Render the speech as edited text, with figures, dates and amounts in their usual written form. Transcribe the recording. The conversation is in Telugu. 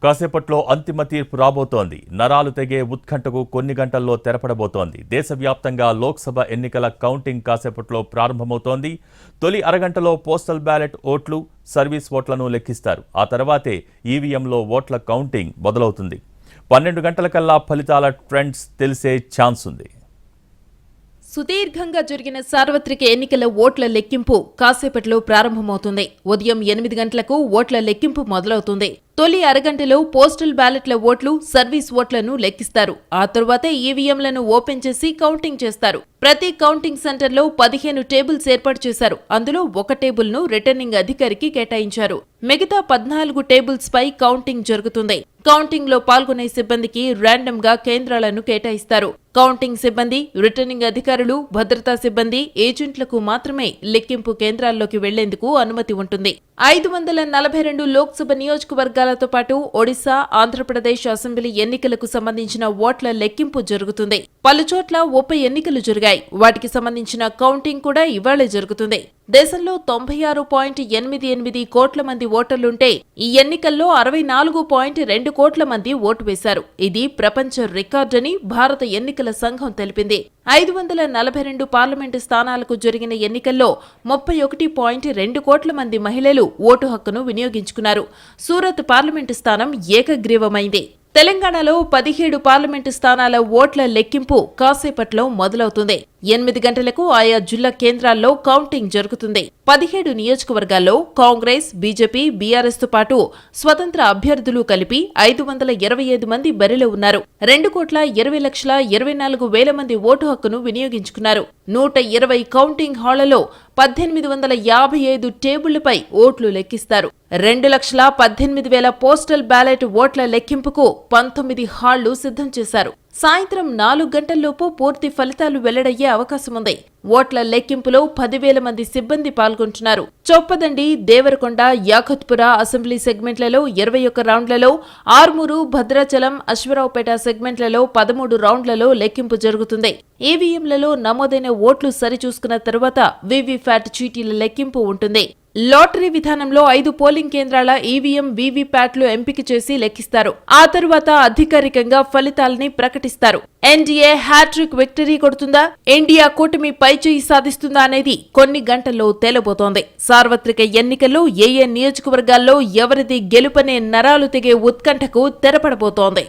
కాసేపట్లో అంతిమ తీర్పు రాబోతోంది. నరాలు తెగే ఉత్కంఠకు కొన్ని గంటల్లో తెరపడబోతోంది. దేశవ్యాప్తంగా లోక్సభ ఎన్నికల కౌంటింగ్ కాసేపట్లో ప్రారంభమవుతోంది. తొలి అరగంటలో పోస్టల్ బ్యాలెట్ ఓట్లు, సర్వీస్ ఓట్లను లెక్కిస్తారు. ఆ తర్వాతే ఈవీఎంలో ఓట్ల కౌంటింగ్ మొదలవుతుంది. 12 గంటలకల్లా ఫలితాల ట్రెండ్స్ తెలిసే ఛాన్స్ ఉంది. సుదీర్ఘంగా జరిగిన సార్వత్రిక ఎన్నికల ఓట్ల లెక్కింపు కాసేపట్లో ప్రారంభమవుతుంది. ఉదయం 8 గంటలకు ఓట్ల లెక్కింపు మొదలవుతుంది. తొలి అరగంటలో పోస్టల్ బ్యాలెట్ల ఓట్లు, సర్వీస్ ఓట్లను లెక్కిస్తారు. ఆ తరువాత ఈవీఎంలను ఓపెన్ చేసి కౌంటింగ్ చేస్తారు. ప్రతి కౌంటింగ్ సెంటర్లో 15 టేబుల్స్ ఏర్పాటు చేశారు. అందులో ఒక టేబుల్ను రిటర్నింగ్ అధికారికి కేటాయించారు. మిగతా 14 టేబుల్స్ పై కౌంటింగ్ జరుగుతుంది. కౌంటింగ్ లో పాల్గొనే సిబ్బందికి ర్యాండమ్ గా కేంద్రాలను కేటాయిస్తారు. కౌంటింగ్ సిబ్బంది, రిటర్నింగ్ అధికారులు, భద్రతా సిబ్బంది, ఏజెంట్లకు మాత్రమే లెక్కింపు కేంద్రాల్లోకి వెళ్లేందుకు అనుమతి ఉంటుంది. 542 లోక్సభ నియోజకవర్గాలతో పాటు ఒడిశా, ఆంధ్రప్రదేశ్ అసెంబ్లీ ఎన్నికలకు సంబంధించిన ఓట్ల లెక్కింపు జరుగుతుంది. పలుచోట్ల ఉప ఎన్నికలు జరిగాయి. వాటికి సంబంధించిన కౌంటింగ్ కూడా ఇవాళే జరుగుతుంది. దేశంలో 96.88 కోట్ల మంది ఓటర్లుంటే ఈ ఎన్నికల్లో 64.2 కోట్ల మంది ఓటు వేశారు. ఇది ప్రపంచ రికార్డని భారత ఎన్నికల సంఘం తెలిపింది. 542 పార్లమెంటు స్థానాలకు జరిగిన ఎన్నికల్లో 31.2 కోట్ల మంది మహిళలు ఓటు హక్కును వినియోగించుకున్నారు. సూరత్ పార్లమెంటు స్థానం ఏకగ్రీవమైంది. తెలంగాణలో 17 పార్లమెంటు స్థానాల ఓట్ల లెక్కింపు కాసేపట్లో మొదలవుతుంది. 8 గంటలకు ఆయా జిల్లా కేంద్రాల్లో కౌంటింగ్ జరుగుతుంది. 17 నియోజకవర్గాల్లో కాంగ్రెస్, బీజేపీ, బీఆర్ఎస్ తో పాటు స్వతంత్ర అభ్యర్థులు కలిపి 525 మంది బరిలో ఉన్నారు. 2,20,24,000 మంది ఓటు హక్కును వినియోగించుకున్నారు. 120 కౌంటింగ్ హాళ్లలో 1855 టేబుళ్లపై ఓట్లు లెక్కిస్తారు. 2,18,000 పోస్టల్ బ్యాలెట్ ఓట్ల లెక్కింపుకు 19 హాళ్లు సిద్ధం చేశారు. సాయంత్రం 4 గంటల్లోపు పూర్తి ఫలితాలు వెల్లడయ్యే అవకాశముంది. ఓట్ల లెక్కింపులో 10,000 మంది సిబ్బంది పాల్గొంటున్నారు. చొప్పదండి, దేవరకొండ, యాఖత్పుర అసెంబ్లీ సెగ్మెంట్లలో 21 రౌండ్లలో, ఆర్మూరు, భద్రాచలం, అశ్వరావుపేట సెగ్మెంట్లలో 13 రౌండ్లలో లెక్కింపు జరుగుతుంది. ఈవీఎంలలో నమోదైన ఓట్లు సరిచూసుకున్న తరువాత వీవీప్యాట్ చీటీల లెక్కింపు ఉంటుంది. లాటరీ విధానంలో 5 పోలింగ్ కేంద్రాల ఈవీఎం, వీవీప్యాట్లు ఎంపిక చేసి లెక్కిస్తారు. ఆ తరువాత అధికారికంగా ఫలితాలని ప్రకటిస్తారు. ఎన్డీఏ హ్యాట్రిక్ విక్టరీ కొడుతుందా, ఇండియా కూటమి పైచేయి సాధిస్తుందా అనేది కొన్ని గంటల్లో తేలబోతోంది. సార్వత్రిక ఎన్నికల్లో ఏ నియోజకవర్గాల్లో ఎవరిది గెలుపనే నరాలు తెగే ఉత్కంఠకు తెరపడబోతోంది.